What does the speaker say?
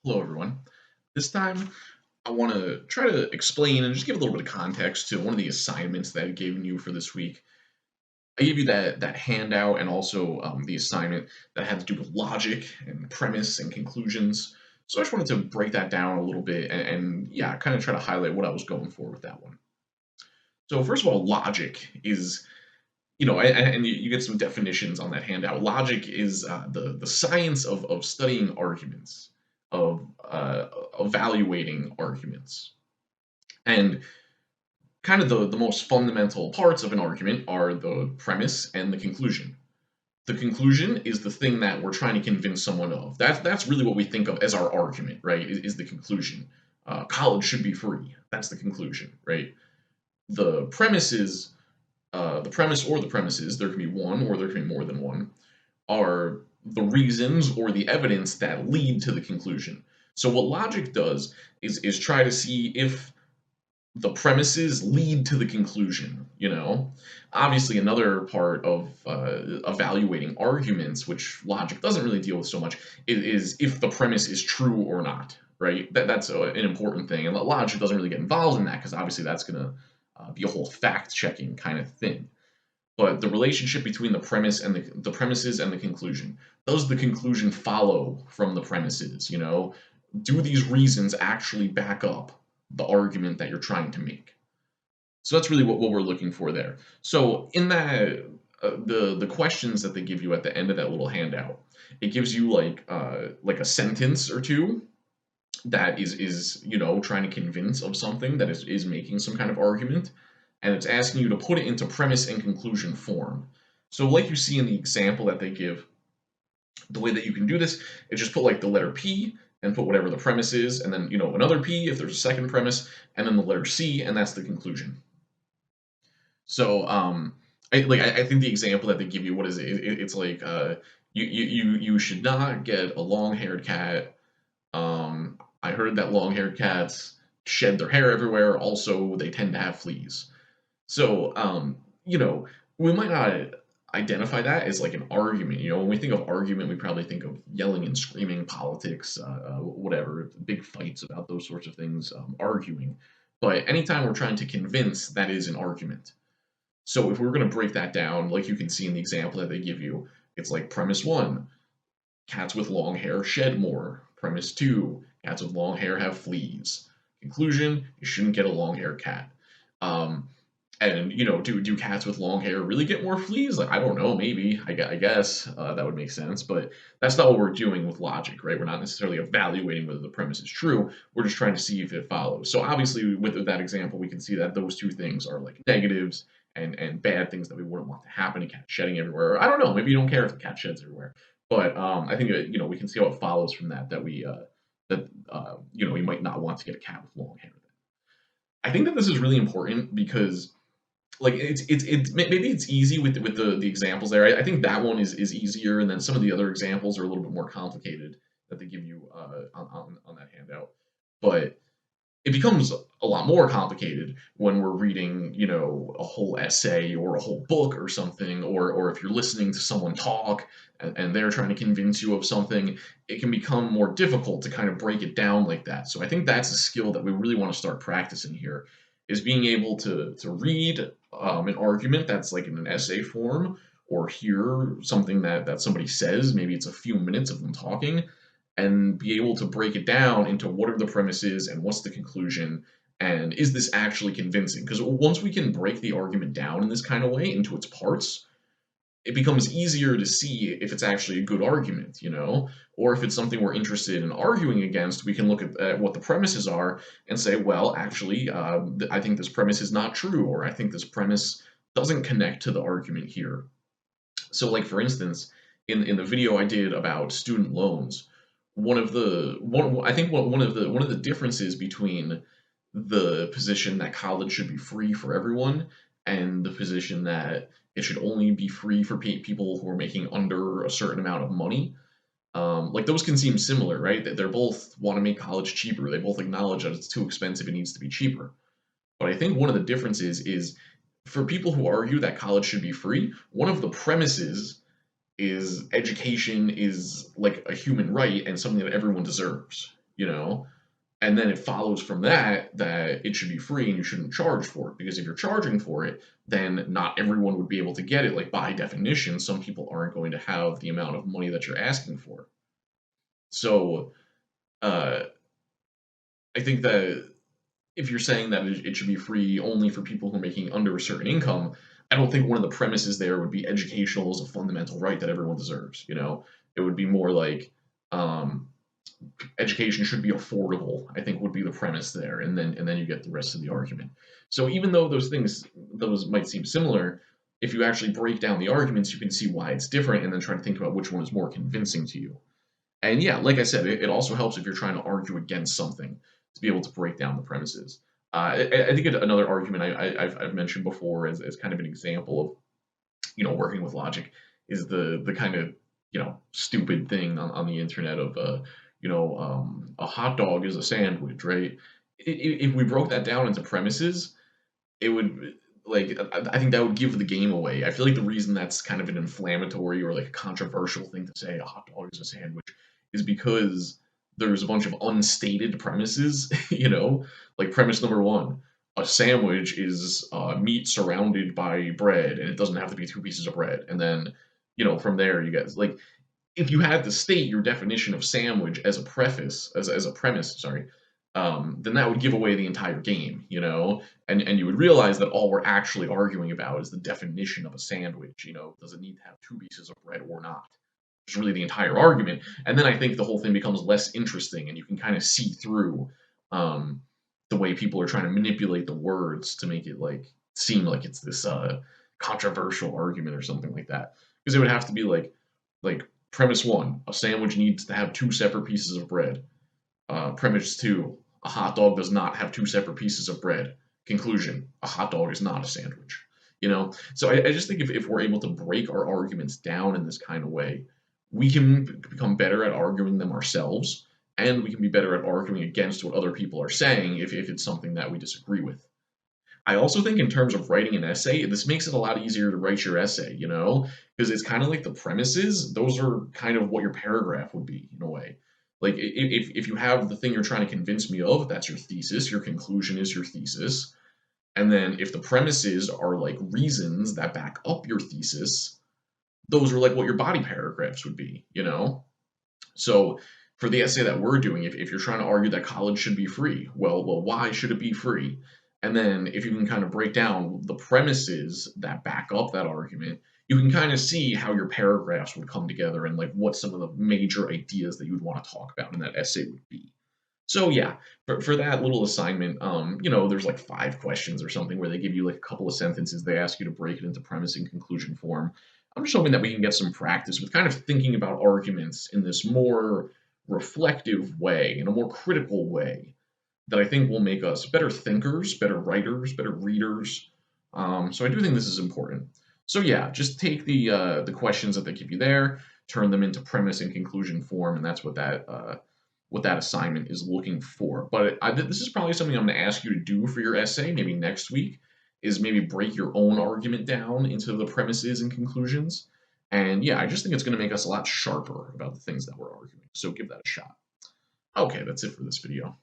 Hello, everyone. This time, I want to try to explain and just give a little bit of context to one of the assignments that I gave you for this week. I gave you that handout and also the assignment that had to do with logic and premise and conclusions. So I just wanted to break that down a little bit and yeah, kind of try to highlight what I was going for with that one. So first of all, logic is and you get some definitions on that handout. Logic is the science of studying arguments, of evaluating arguments. And kind of the most fundamental parts of an argument are the premise and the conclusion. The conclusion is the thing that we're trying to convince someone of. That's really what we think of as our argument, right? Is the conclusion. College should be free. That's the conclusion, right? The premise is the premise or the premises, there can be one or there can be more than one, are the reasons or the evidence that lead to the conclusion. So what logic does is try to see if the premises lead to the conclusion, you know? Obviously, another part of evaluating arguments, which logic doesn't really deal with so much, is if the premise is true or not, right? That's an important thing. And logic doesn't really get involved in that because obviously that's going to be a whole fact checking kind of thing. But the relationship between the premise and the premises and the conclusion, does the conclusion follow from the premises? Do these reasons actually back up the argument that you're trying to make? So that's really what we're looking for there. So in that the questions that they give you at the end of that little handout, it gives you like a sentence or two that is trying to convince of something that is making some kind of argument, and it's asking you to put it into premise and conclusion form. So like you see in the example that they give, the way that you can do this is just put like the letter P and put whatever the premise is, and then another P if there's a second premise, and then the letter C, and that's the conclusion. So I think the example that they give you, what is it? It's like you should not get a long-haired cat. I heard that long-haired cats shed their hair everywhere. Also, they tend to have fleas. So, we might not identify that as like an argument. When we think of argument, we probably think of yelling and screaming, politics, whatever, big fights about those sorts of things, arguing. But anytime we're trying to convince, that is an argument. So if we're going to break that down, like you can see in the example that they give you, it's like premise one, cats with long hair shed more. Premise two, cats with long hair have fleas. Conclusion, you shouldn't get a long-haired cat. Um, and do cats with long hair really get more fleas? Like, I don't know, maybe. I guess that would make sense, but that's not what we're doing with logic, right? We're not necessarily evaluating whether the premise is true. We're just trying to see if it follows. So obviously, with that example, we can see that those two things are like negatives and bad things that we wouldn't want to happen. A cat shedding everywhere. I don't know. Maybe you don't care if the cat sheds everywhere, but I think we can see how it follows from that we you might not want to get a cat with long hair. I think that this is really important because like maybe it's easy with the examples there. I think that one is easier, and then some of the other examples are a little bit more complicated that they give you on that handout. But it becomes a lot more complicated when we're reading, a whole essay or a whole book or something, or if you're listening to someone talk and they're trying to convince you of something, it can become more difficult to kind of break it down like that. So I think that's a skill that we really want to start practicing here, is being able to read an argument that's like in an essay form, or hear something that somebody says, maybe it's a few minutes of them talking, and be able to break it down into what are the premises and what's the conclusion, and is this actually convincing? Because once we can break the argument down in this kind of way into its parts, it becomes easier to see if it's actually a good argument, or if it's something we're interested in arguing against. We can look at what the premises are and say, well, actually, I think this premise is not true, or I think this premise doesn't connect to the argument here. So, like for instance, in the video I did about student loans, one of the differences between the position that college should be free for everyone and the position that it should only be free for people who are making under a certain amount of money, like those can seem similar, right? That they're both want to make college cheaper. They both acknowledge that it's too expensive, it needs to be cheaper. But I think one of the differences is, for people who argue that college should be free, one of the premises is education is like a human right and something that everyone deserves. you know? And then it follows from that that it should be free and you shouldn't charge for it, because if you're charging for it, then not everyone would be able to get it. Like, by definition, some people aren't going to have the amount of money that you're asking for. So uh, I think that if you're saying that it should be free only for people who are making under a certain income, I don't think one of the premises there would be educational as a fundamental right that everyone deserves. It would be more like, um, education should be affordable, I think, would be the premise there, and then you get the rest of the argument. So even though those might seem similar, if you actually break down the arguments, you can see why it's different, and then try to think about which one is more convincing to you. And yeah, like I said, it also helps if you're trying to argue against something to be able to break down the premises. I think another argument I've mentioned before as kind of an example of working with logic is the kind of stupid thing on the internet of a hot dog is a sandwich, right? If we broke that down into premises, it would, like, I think that would give the game away. I feel like the reason that's kind of an inflammatory or like a controversial thing to say, a hot dog is a sandwich, is because there's a bunch of unstated premises. Like premise number one, a sandwich is meat surrounded by bread, and it doesn't have to be two pieces of bread. And then, from there, you guys, like, if you had to state your definition of sandwich as a as a premise, sorry, then that would give away the entire game, and you would realize that all we're actually arguing about is the definition of a sandwich. Does it need to have two pieces of bread or not? It's really the entire argument, and then I think the whole thing becomes less interesting, and you can kind of see through um, the way people are trying to manipulate the words to make it like seem like it's this controversial argument or something like that. Because it would have to be like premise one, a sandwich needs to have two separate pieces of bread. Premise two, a hot dog does not have two separate pieces of bread. Conclusion, a hot dog is not a sandwich. So I just think if we're able to break our arguments down in this kind of way, we can become better at arguing them ourselves, and we can be better at arguing against what other people are saying if it's something that we disagree with. I also think in terms of writing an essay, this makes it a lot easier to write your essay, because it's kind of like the premises, those are kind of what your paragraph would be in a way. Like, if you have the thing you're trying to convince me of, that's your thesis, your conclusion is your thesis. And then if the premises are like reasons that back up your thesis, those are like what your body paragraphs would be. So for the essay that we're doing, if you're trying to argue that college should be free, well, why should it be free? And then if you can kind of break down the premises that back up that argument, you can kind of see how your paragraphs would come together and like what some of the major ideas that you would want to talk about in that essay would be. So yeah, for that little assignment, there's like 5 questions or something where they give you like a couple of sentences. They ask you to break it into premise and conclusion form. I'm just hoping that we can get some practice with kind of thinking about arguments in this more reflective way, in a more critical way, that I think will make us better thinkers, better writers, better readers. So I do think this is important. So yeah, just take the questions that they give you there, turn them into premise and conclusion form, and that's what that assignment is looking for. But this is probably something I'm going to ask you to do for your essay, maybe next week, is maybe break your own argument down into the premises and conclusions. And yeah, I just think it's going to make us a lot sharper about the things that we're arguing. So give that a shot. Okay, that's it for this video.